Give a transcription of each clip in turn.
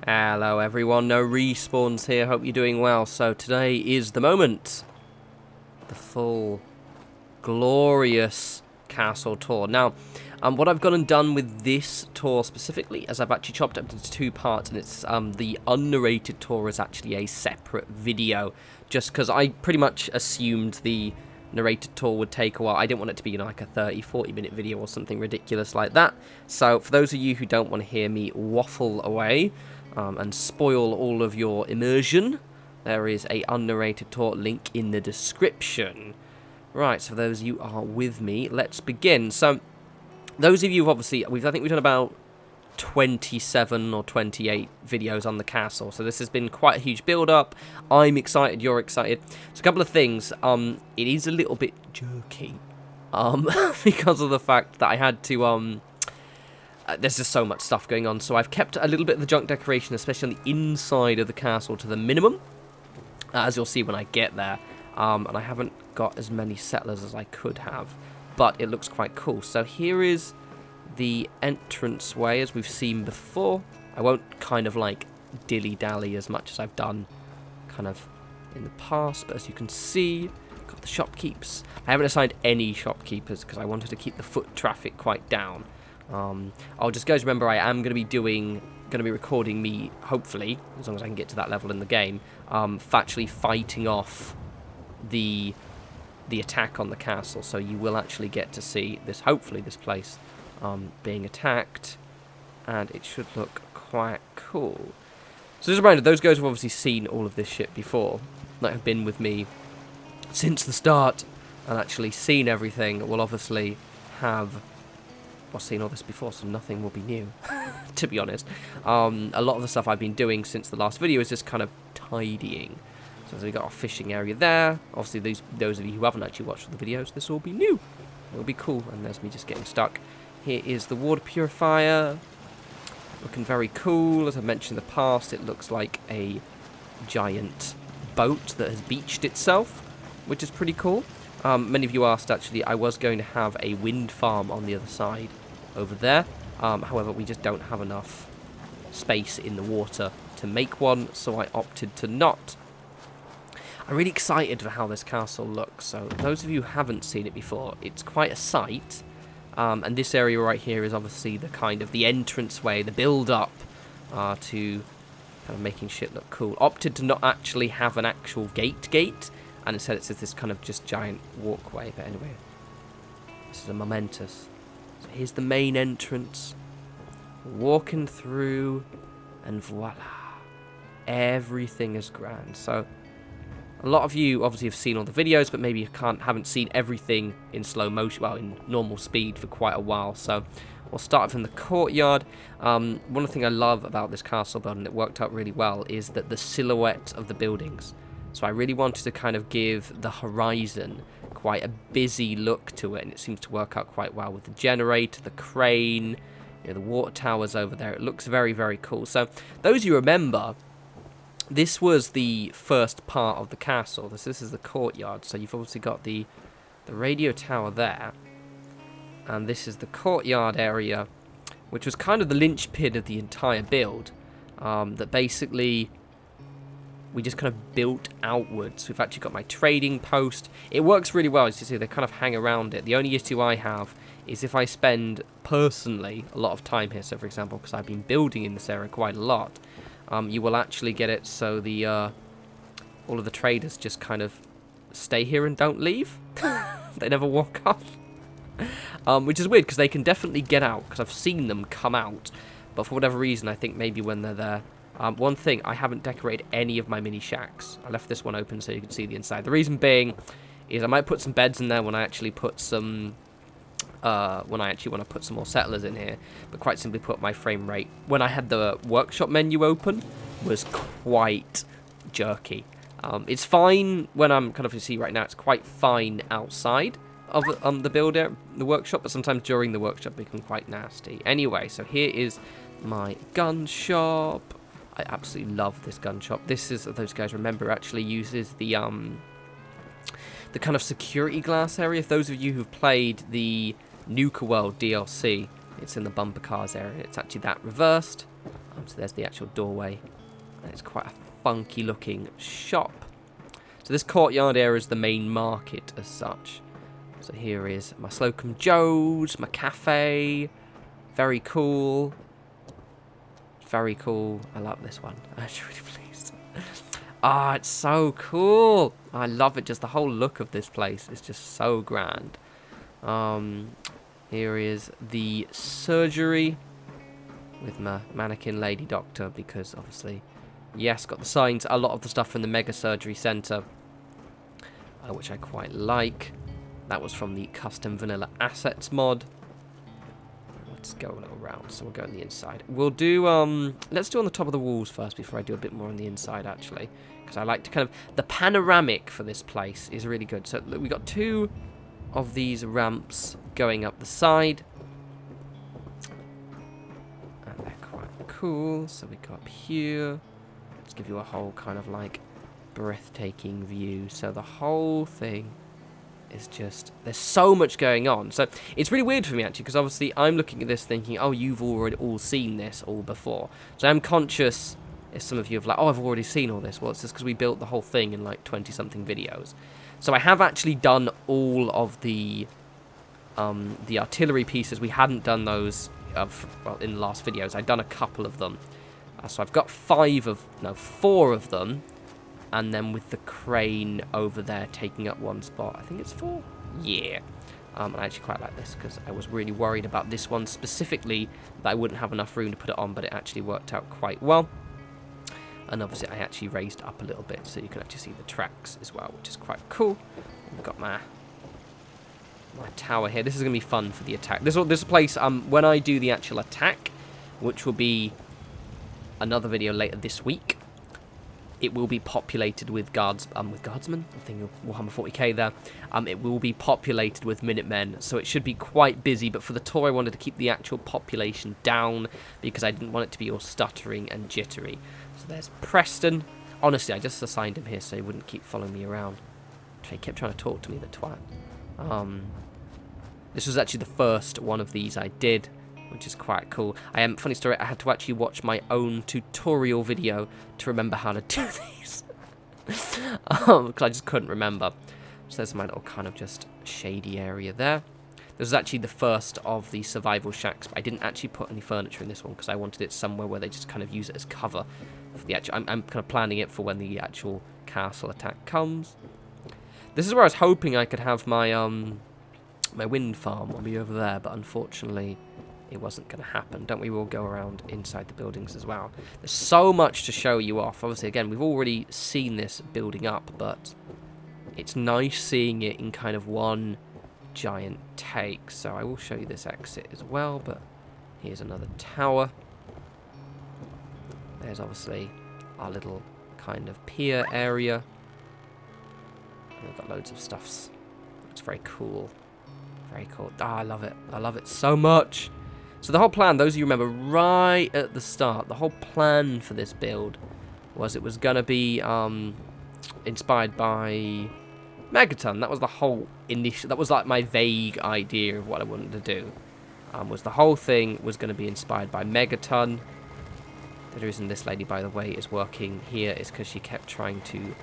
Hello everyone, no respawns here, hope you're doing well. So today is the moment. The full, glorious castle tour. Now, what I've gone and done with this tour specifically is I've actually chopped it up into two parts, and it's the unnarrated tour is actually a separate video, just because I pretty much assumed the narrated tour would take a while. I didn't want it to be like a 30-40 minute video or something ridiculous like that. So for those of you who don't want to hear me waffle away and spoil all of your immersion, there is a unnarrated tour link in the description. Right, so for those of you who are with me, let's begin. So those of you, obviously, I think we've done about 27 or 28 videos on the castle, so this has been quite a huge build-up. I'm excited, you're excited. So a couple of things. It is a little bit jerky, because of the fact that I had to, there's just so much stuff going on, so I've kept a little bit of the junk decoration, especially on the inside of the castle, to the minimum, as you'll see when I get there. And I haven't got as many settlers as I could have, but it looks quite cool. So here is the entranceway as we've seen before. I won't kind of like dilly-dally as much as I've done kind of in the past, but as you can see, got the shopkeepers. I haven't assigned any shopkeepers because I wanted to keep the foot traffic quite down. I'll just guys remember I am going to be recording me, hopefully, as long as I can get to that level in the game, actually fighting off the attack on the castle, so you will actually get to see this, hopefully, this place being attacked, and it should look quite cool. So just a reminder, those guys have obviously seen all of this shit before, that have been with me since the start, and actually seen everything, will obviously have seen all this before, so nothing will be new, to be honest. A lot of the stuff I've been doing since the last video is just kind of tidying. So we've got our fishing area there. Obviously, those of you who haven't actually watched the videos, this will be new. It'll be cool, and there's me just getting stuck. Here is the water purifier. Looking very cool. As I mentioned in the past, it looks like a giant boat that has beached itself, which is pretty cool. Many of you asked, actually, I was going to have a wind farm on the other side over there. However, we just don't have enough space in the water to make one, so I opted to not. I'm really excited for how this castle looks. So those of you who haven't seen it before, it's quite a sight. And this area right here is obviously the kind of the entranceway, the build-up to kind of making shit look cool. Opted to not actually have an actual gate, and instead it's this kind of just giant walkway. But anyway, this is a momentous. So here's the main entrance. Walking through, and voila, everything is grand. So a lot of you obviously have seen all the videos, but maybe you haven't seen everything in slow motion, well, in normal speed for quite a while. So we'll start from the courtyard. One thing I love about this castle building that worked out really well is that the silhouette of the buildings. So I really wanted to kind of give the horizon quite a busy look to it, and it seems to work out quite well with the generator, the crane, the water towers over there. It looks very, very cool. So those you remember, this was the first part of the castle. This is the courtyard. So you've obviously got the radio tower there. And this is the courtyard area, which was kind of the linchpin of the entire build. That basically we just kind of built outwards. We've actually got my trading post. It works really well, as you see, they kind of hang around it. The only issue I have is if I spend, personally, a lot of time here. So, for example, because I've been building in this area quite a lot, you will actually get it so the all of the traders just kind of stay here and don't leave. They never walk off. Which is weird, because they can definitely get out, because I've seen them come out. But for whatever reason, I think maybe when they're there. One thing, I haven't decorated any of my mini shacks. I left this one open so you can see the inside. The reason being is I might put some beds in there when I actually put some... when I actually want to put some more settlers in here. But quite simply put, my frame rate, when I had the workshop menu open, was quite jerky. It's fine when I'm kind of, you see right now, it's quite fine outside of the builder, the workshop, but sometimes during the workshop it can quite nasty. Anyway, so here is my gun shop. I absolutely love this gun shop. This is, those guys remember, actually uses the kind of security glass area. If those of you who've played the Nuka World DLC, it's in the bumper cars area. It's actually that reversed. So there's the actual doorway. And it's quite a funky looking shop. So this courtyard area is the main market as such. So here is my Slocum Joe's, my cafe. Very cool. Very cool. I love this one. I'm actually really pleased. Ah, it's so cool. I love it. Just the whole look of this place is just so grand. Here is the surgery with my mannequin lady doctor, because obviously, yes, got the signs. A lot of the stuff from the Mega Surgery Center, which I quite like. That was from the Custom Vanilla Assets mod. Let's go a little round, so we'll go on the inside. We'll do, let's do on the top of the walls first before I do a bit more on the inside, actually. Because I like to kind of, the panoramic for this place is really good. So we got 2 of these ramps going up the side. And they're quite cool. So we go up here. Let's give you a whole kind of like breathtaking view. So the whole thing is just, there's so much going on. So it's really weird for me actually, because obviously I'm looking at this thinking, oh, you've already all seen this all before. So I'm conscious if some of you have like, oh, I've already seen all this. Well, it's just because we built the whole thing in like 20 something videos. So I have actually done all of the artillery pieces. We hadn't done those in the last videos. I'd done a couple of them. So I've got 4 of them. And then with the crane over there taking up one spot. I think it's 4. Yeah. I actually quite like this because I was really worried about this one specifically, that I wouldn't have enough room to put it on, but it actually worked out quite well. And obviously I actually raised up a little bit so you can actually see the tracks as well, which is quite cool. We've got my tower here. This is going to be fun for the attack. This place, when I do the actual attack, which will be another video later this week, it will be populated with guardsmen. I'm thinking of Warhammer 40k there. It will be populated with Minutemen, so it should be quite busy. But for the tour, I wanted to keep the actual population down because I didn't want it to be all stuttering and jittery. So there's Preston. Honestly, I just assigned him here so he wouldn't keep following me around. He kept trying to talk to me, the twat. This was actually the first one of these I did, which is quite cool. Funny story, I had to actually watch my own tutorial video to remember how to do these. Because I just couldn't remember. So there's my little kind of just shady area there. This was actually the first of the survival shacks, but I didn't actually put any furniture in this one because I wanted it somewhere where they just kind of use it as cover for the actual. I'm kind of planning it for when the actual castle attack comes. This is where I was hoping I could have my my wind farm will be over there, but unfortunately it wasn't going to happen. Don't we all go around inside the buildings as well? There's so much to show you off. Obviously, again, we've already seen this building up, but it's nice seeing it in kind of one giant take. So I will show you this exit as well, but here's another tower. There's obviously our little kind of pier area. And we've got loads of stuffs. It's very cool. Very cool. Ah, I love it. I love it so much. So the whole plan, those of you remember right at the start, the whole plan for this build was it was going to be inspired by Megaton. That was the whole initial, that was like my vague idea of what I wanted to do. Was the whole thing was going to be inspired by Megaton. The reason this lady, by the way, is working here is because she kept trying to,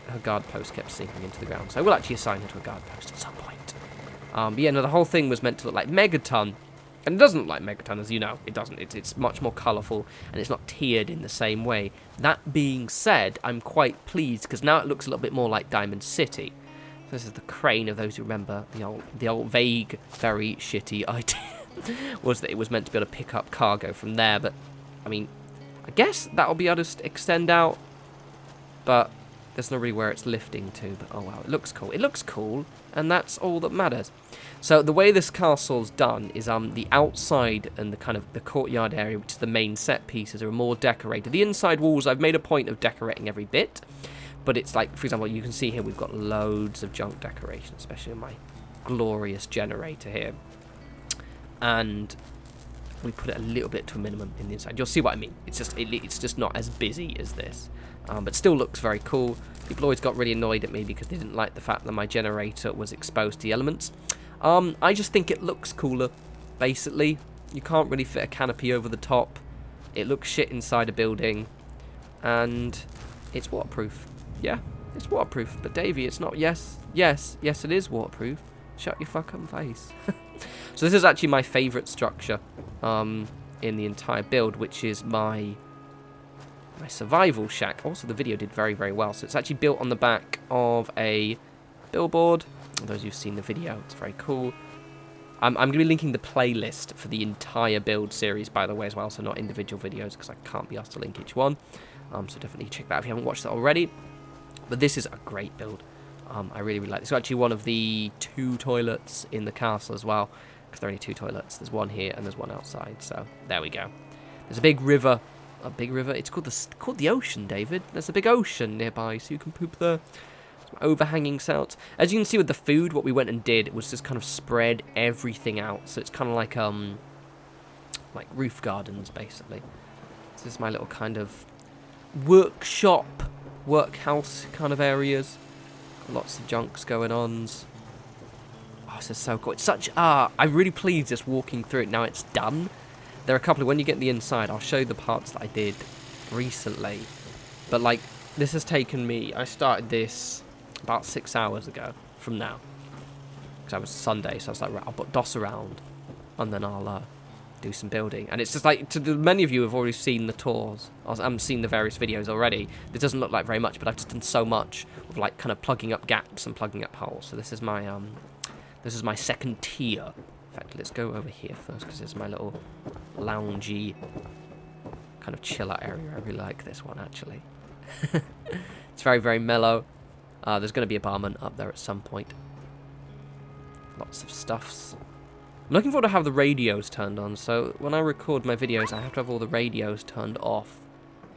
her guard post kept sinking into the ground. So I will actually assign her to a guard post at some point. But yeah, no, the whole thing was meant to look like Megaton. And it doesn't look like Megaton, as you know. It doesn't. It's much more colourful, and it's not tiered in the same way. That being said, I'm quite pleased, because now it looks a little bit more like Diamond City. So this is the crane, of those who remember the old vague, very shitty idea was that it was meant to be able to pick up cargo from there. But, I mean, I guess that'll be able to extend out, but there's not really where it's lifting to. But, oh, wow, it looks cool. It looks cool, and that's all that matters. So the way this castle's done is the outside and the kind of the courtyard area, which is the main set pieces, are more decorated. The inside walls, I've made a point of decorating every bit, but it's like, for example, you can see here we've got loads of junk decoration, especially in my glorious generator here. And we put it a little bit to a minimum in the inside. You'll see what I mean. It's just not as busy as this, but still looks very cool. People always got really annoyed at me because they didn't like the fact that my generator was exposed to the elements. I just think it looks cooler, basically. You can't really fit a canopy over the top. It looks shit inside a building, and it's waterproof. Yeah, it's waterproof. But Davey, it's not. Yes, it is waterproof. Shut your fucking face. So this is actually my favourite structure in the entire build, which is my survival shack. Also, the video did very, very well. So it's actually built on the back of a billboard. For those who've seen the video, it's very cool. I'm going to be linking the playlist for the entire build series, by the way, as well, so not individual videos, because I can't be asked to link each one. So definitely check that out if you haven't watched that already. But this is a great build. I really, really like this. It's actually one of the 2 toilets in the castle as well, because there are only 2 toilets. There's one here and there's one outside, so there we go. There's a big river. It's called the ocean, David. There's a big ocean nearby, so you can poop there. Overhanging cells. As you can see with the food, what we went and did was just kind of spread everything out. So it's kind of like roof gardens, basically. So this is my little kind of workshop, workhouse kind of areas. Lots of junks going on. Oh, this is so cool. It's such... I'm really pleased just walking through it. Now it's done. There are a couple of... When you get the inside, I'll show you the parts that I did recently. But, like, this has taken me... I started this about 6 hours ago from now. Because I was Sunday, so I was like, right, I'll put DOS around. And then I'll do some building. And it's just like... many of you have already seen the tours. I've seen the various videos already. This doesn't look like very much, but I've just done so much of, like, kind of plugging up gaps and plugging up holes. So this is my... This is my second tier. In fact, let's go over here first, because it's my little loungy kind of chill out area. I really like this one, actually. It's very, very mellow. There's going to be a barman up there at some point. Lots of stuffs. I'm looking forward to have the radios turned on, so when I record my videos, I have to have all the radios turned off.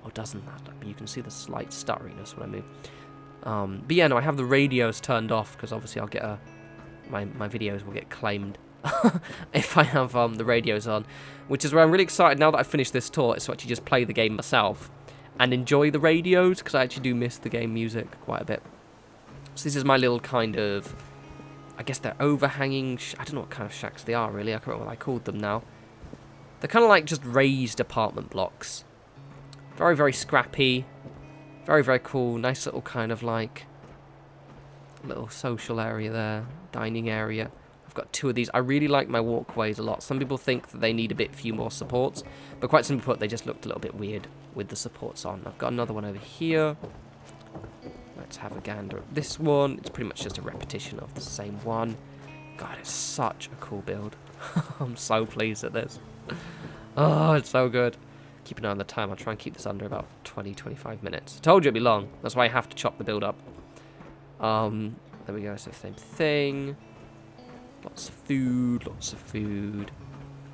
Oh, doesn't that? You can see the slight stutteriness when I move. But yeah, no, I have the radios turned off, because obviously I'll get my videos will get claimed if I have the radios on, which is where I'm really excited now that I've finished this tour, is to actually just play the game myself and enjoy the radios, because I actually do miss the game music quite a bit. So this is my little kind of, I guess they're overhanging, I don't know what kind of shacks they are really, I can't remember what I called them now. They're kind of like just raised apartment blocks. Very, very scrappy, very, very cool, nice little kind of like little social area there, dining area. I've got 2 of these. I really like my walkways a lot. Some people think that they need a few more supports, but quite simply put, they just looked a little bit weird with the supports on. I've got another one over here. Let's have a gander at this one. It's pretty much just a repetition of the same one. God, it's such a cool build. I'm so pleased at this. Oh, it's so good. Keep an eye on the time. I'll try and keep this under about 20-25 minutes. I told you it'd be long. That's why I have to chop the build up. There we go, so same thing. Lots of food, lots of food.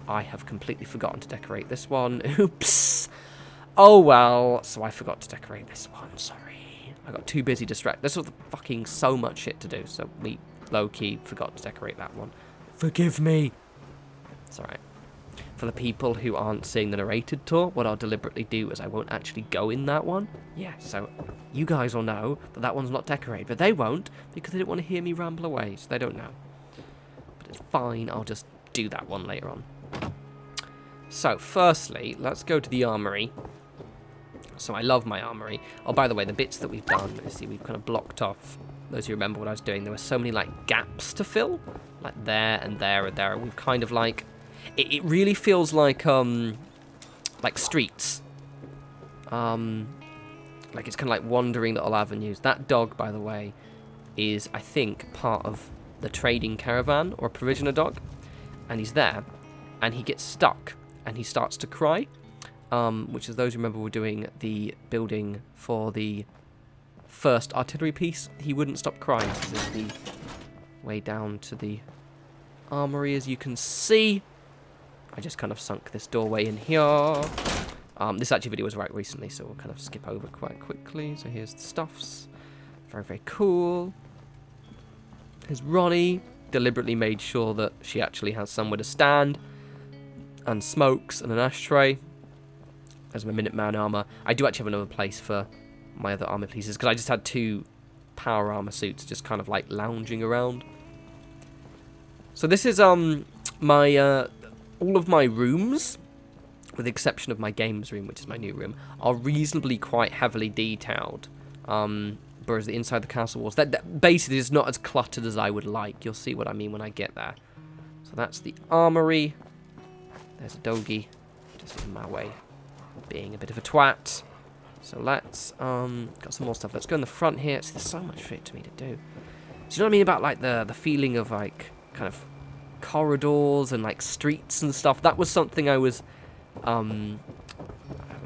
I have completely forgotten to decorate this one. Oops. Oh well, so I forgot to decorate this one, sorry. I got too busy distracted. There's fucking so much shit to do, so we low-key forgot to decorate that one. Forgive me. It's alright. For the people who aren't seeing the narrated tour, what I'll deliberately do is I won't actually go in that one. Yeah, so you guys will know that that one's not decorated, but they won't, because they don't want to hear me ramble away, so they don't know. But it's fine, I'll just do that one later on. So, firstly, let's go to the Armory. So I love my Armory. Oh, by the way, the bits that we've done, you see, we've kind of blocked off. Those who remember what I was doing, there were so many, like, gaps to fill. Like, there and there and there, and we've kind of, like... It really feels like streets. Like it's kind of like wandering little avenues. That dog, by the way, is, I think, part of the trading caravan, or a provisioner dog. And he's there, and he gets stuck, and he starts to cry. Which, as those who remember, were doing the building for the first artillery piece. He wouldn't stop crying. So this is the way down to the Armory, as you can see. I just kind of sunk this doorway in here. This actually video was right recently, so we'll kind of skip over quite quickly. So here's the stuffs. Very, very cool. Here's Ronnie. Deliberately made sure that she actually has somewhere to stand. And smokes and an ashtray. As my Minuteman armor. I do actually have another place for my other armor pieces, because I just had 2 power armor suits just kind of like lounging around. So this is my... all of my rooms, with the exception of my games room, which is my new room, are reasonably quite heavily detailed. Whereas the inside the castle walls, that basically is not as cluttered as I would like. You'll see what I mean when I get there. So that's the armory. There's a doggy just in my way, being a bit of a twat. So let's, got some more stuff. Let's go in the front here. So there's so much shit to me to do. Do you know what I mean about, like, the feeling of, like, kind of corridors and, like, streets and stuff? That was something I was, I haven't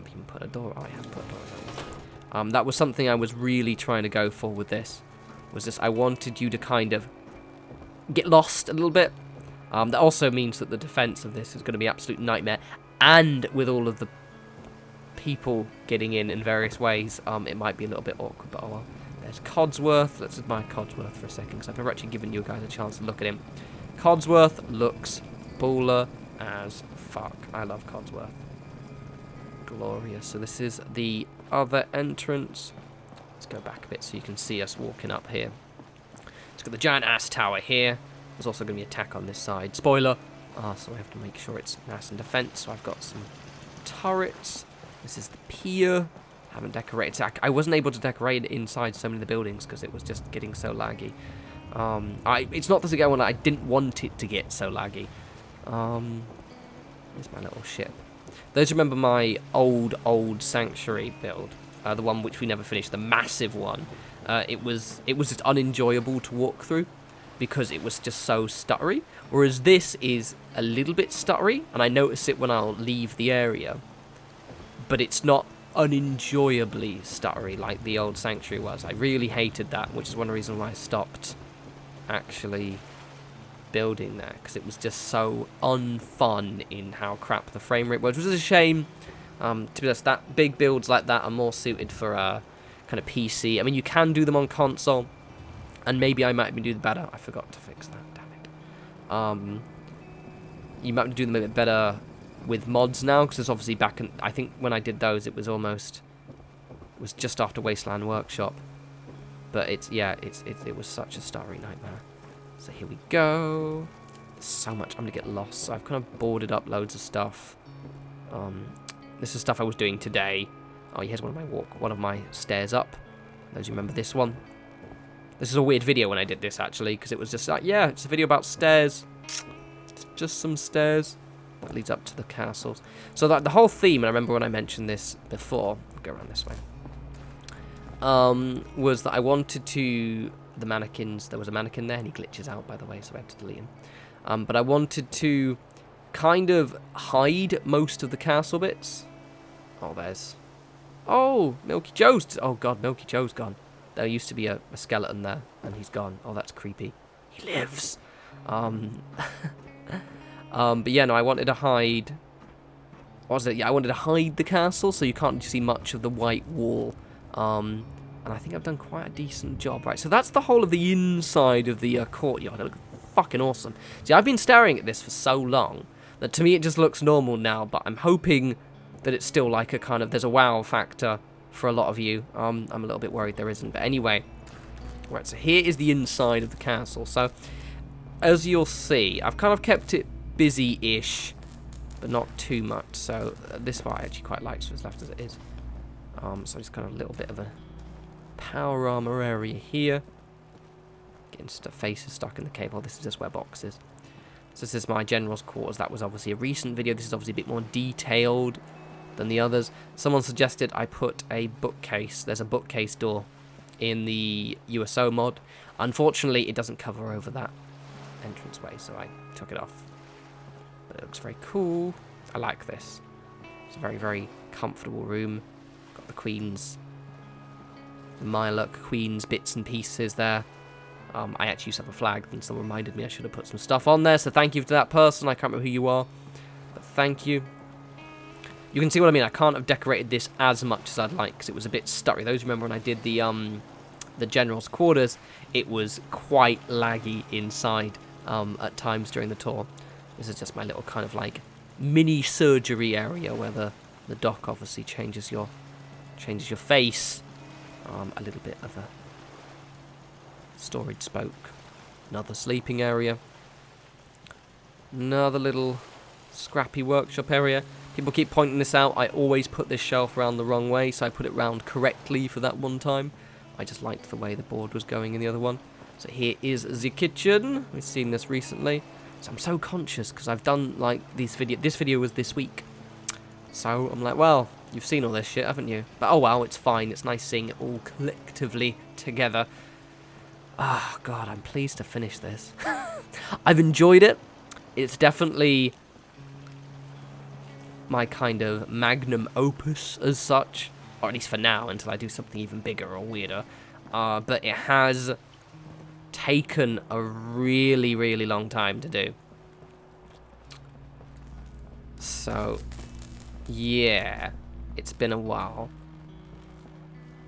even put a door, oh, I have put a door. That was something I was really trying to go for with this. Was this, I wanted you to kind of get lost a little bit. That also means that the defense of this is going to be an absolute nightmare. And with all of the people getting in various ways, it might be a little bit awkward, but oh well. There's Codsworth. Let's admire Codsworth for a second, because I've never actually given you guys a chance to look at him. Codsworth looks baller as fuck. I love Codsworth. Glorious. So this is the other entrance. Let's go back a bit so you can see us walking up here. It's got the giant ass tower here. There's also going to be an attack on this side. Spoiler. So I have to make sure it's nice and defense. So I've got some turrets. This is the pier. I haven't decorated. I wasn't able to decorate inside so many of the buildings because it was just getting so laggy. It's not the one I didn't want it to get so laggy. Here's my little ship. Those remember my old sanctuary build, the one which we never finished, the massive one. It was just unenjoyable to walk through because it was just so stuttery. Whereas this is a little bit stuttery, and I notice it when I'll leave the area. But it's not unenjoyably stuttery like the old sanctuary was. I really hated that, which is one of the reasons why I stopped actually building there, because it was just so unfun in how crap the frame rate was, which is a shame. To be honest, that big builds like that are more suited for kind of PC. I mean, you can do them on console, and maybe I might even do the better. I forgot to fix that, damn it. You might do them a bit better with mods now, because it's obviously back in, I think when I did those, it was just after Wasteland Workshop. But it was such a starry nightmare. So here we go. There's so much. I'm gonna get lost. So I've kind of boarded up loads of stuff. This is stuff I was doing today. Oh, here's one of my stairs up. Those who remember this one. This is a weird video when I did this actually, because it was just like, yeah, it's a video about stairs. It's just some stairs that leads up to the castles. So that the whole theme, and I remember when I mentioned this before. I'll go around this way. Was that I wanted to. The mannequins, there was a mannequin there and he glitches out, by the way, so I had to delete him. But I wanted to kind of hide most of the castle bits. Oh, Milky Joe's, oh god, Milky Joe's gone. There used to be a skeleton there and he's gone. Oh, that's creepy. He lives. But yeah, no, I wanted to hide, what was it? Yeah, I wanted to hide the castle so you can't see much of the white wall. And I think I've done quite a decent job. Right, so that's the whole of the inside of the courtyard. It looks fucking awesome. See, I've been staring at this for so long that to me it just looks normal now, but I'm hoping that it's still like a kind of, there's a wow factor for a lot of you. I'm a little bit worried there isn't. But anyway, right, so here is the inside of the castle. So, as you'll see, I've kind of kept it busy-ish, but not too much. So, this part I actually quite like, so it's left as it is. So just kind of a little bit of a power armor area here. Getting faces stuck in the cable. This is just where boxes. So this is my general's quarters. That was obviously a recent video. This is obviously a bit more detailed than the others. Someone suggested I put a bookcase. There's a bookcase door in the USO mod. Unfortunately, it doesn't cover over that entranceway, so I took it off. But it looks very cool. I like this. It's a very, very comfortable room. Got the Queen's, the Mylok Queen's bits and pieces there. I actually used to have a flag, and someone reminded me I should have put some stuff on there, so thank you to that person. I can't remember who you are, but thank you. You can see what I mean. I can't have decorated this as much as I'd like, because it was a bit stuttery. Those remember when I did the general's quarters, it was quite laggy inside at times during the tour. This is just my little kind of like mini surgery area where the dock obviously changes your face. A little bit of a storage spoke. Another sleeping area. Another little scrappy workshop area. People keep pointing this out. I always put this shelf around the wrong way, so I put it round correctly for that one time. I just liked the way the board was going in the other one. So here is the kitchen. We've seen this recently. So I'm so conscious because I've done like this video was this week. So I'm like, well, you've seen all this shit, haven't you? But oh well, it's fine. It's nice seeing it all collectively together. Oh god, I'm pleased to finish this. I've enjoyed it. It's definitely my kind of magnum opus as such, or at least for now, until I do something even bigger or weirder. But it has taken a really, really long time to do. So, yeah, it's been a while.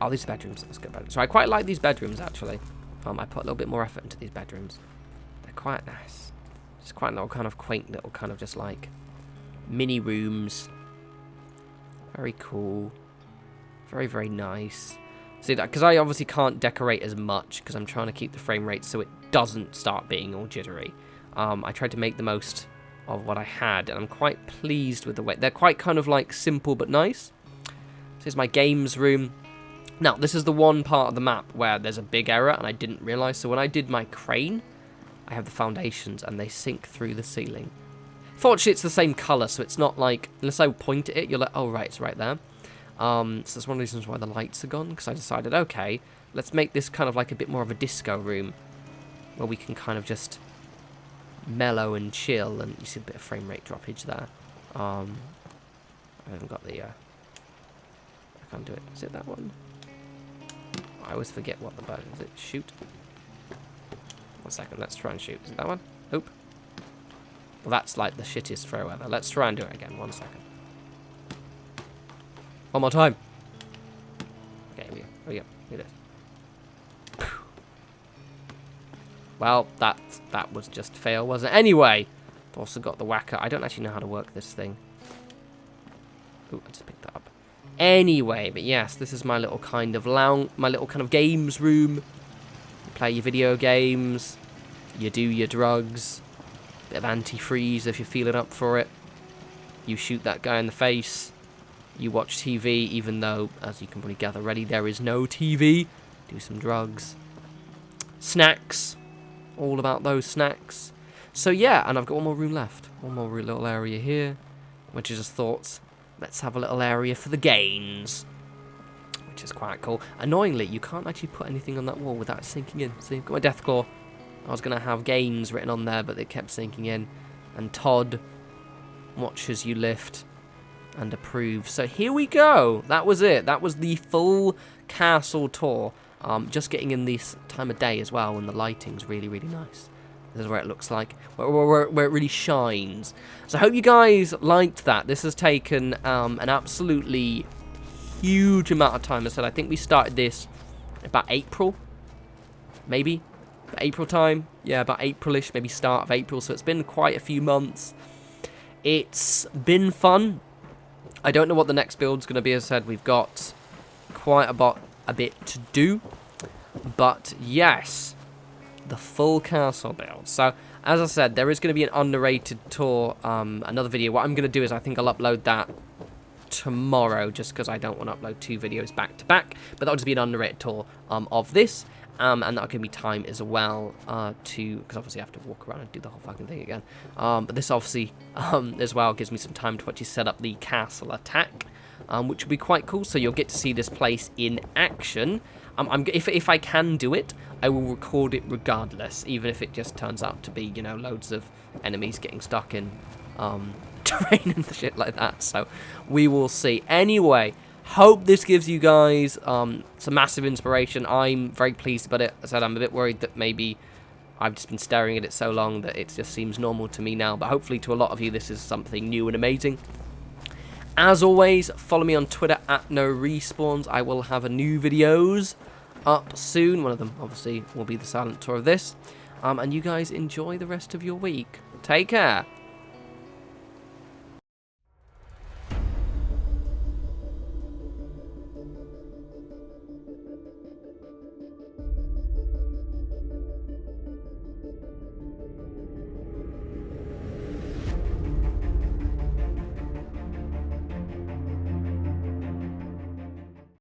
Oh, these bedrooms. Let's go back. So I quite like these bedrooms, actually. I put a little bit more effort into these bedrooms. They're quite nice. It's quite a little kind of quaint little kind of just like mini rooms. Very cool. Very, very nice. See that, because I obviously can't decorate as much because I'm trying to keep the frame rate so it doesn't start being all jittery. I tried to make the most of what I had, and I'm quite pleased with the way they're quite kind of like simple but nice. So here's my games room. Now this is the one part of the map where there's a big error and I didn't realize. So when I did my crane, I have the foundations and they sink through the ceiling. Fortunately, it's the same color, so it's not like, unless I point at it, you're like, oh right, it's right there. So that's one of the reasons why the lights are gone, because I decided, okay, let's make this kind of like a bit more of a disco room, where we can kind of just mellow and chill, and you see a bit of frame rate droppage there. I haven't got the, I can't do it. Is it that one? I always forget what the button is. It shoot? 1 second, let's try and shoot. Is it that one? Oop. Well, that's like the shittiest throw ever. Let's try and do it again. 1 second. One more time. Okay, here we go. Here it is. Well, that was just fail, wasn't it? Anyway, I've also got the whacker. I don't actually know how to work this thing. Ooh, I just picked that up. Anyway, but yes, this is my little kind of lounge, my little kind of games room. You play your video games. You do your drugs. Bit of antifreeze if you're feeling up for it. You shoot that guy in the face. You watch TV, even though, as you can probably gather already, there is no TV. Do some drugs. Snacks. All about those snacks. So yeah, and I've got one more room left. One more little area here. Which I just thought, let's have a little area for the gains. Which is quite cool. Annoyingly, you can't actually put anything on that wall without it sinking in. See, I've got my death claw. I was going to have gains written on there, but it kept sinking in. And Todd, watch as you lift and approve. So here we go. That was it. That was the full castle tour. Just getting in this time of day as well, when the lighting's really, really nice. This is where it looks like, where it really shines. So I hope you guys liked that. This has taken an absolutely huge amount of time. As I said, I think we started this about April, maybe. April time. Yeah, about April-ish, maybe start of April. So it's been quite a few months. It's been fun. I don't know what the next build's going to be. As I said, we've got quite a bit to do. But yes, the full castle build. So as I said, there is going to be an unnarrated tour, another video. What I'm going to do is I think I'll upload that tomorrow, just because I don't want to upload 2 videos back to back. But that'll just be an unnarrated tour of this. And that'll give me time as well because obviously I have to walk around and do the whole fucking thing again. But this obviously as well gives me some time to actually set up the castle attack, which will be quite cool. So you'll get to see this place in action. If I can do it, I will record it regardless, even if it just turns out to be, you know, loads of enemies getting stuck in terrain and shit like that. So we will see. Anyway, hope this gives you guys some massive inspiration. I'm very pleased about it. As I said, I'm a bit worried that maybe I've just been staring at it so long that it just seems normal to me now. But hopefully to a lot of you, this is something new and amazing. As always, follow me on Twitter at norespawns. I will have a new videos up soon. One of them, obviously, will be the silent tour of this. And you guys enjoy the rest of your week. Take care.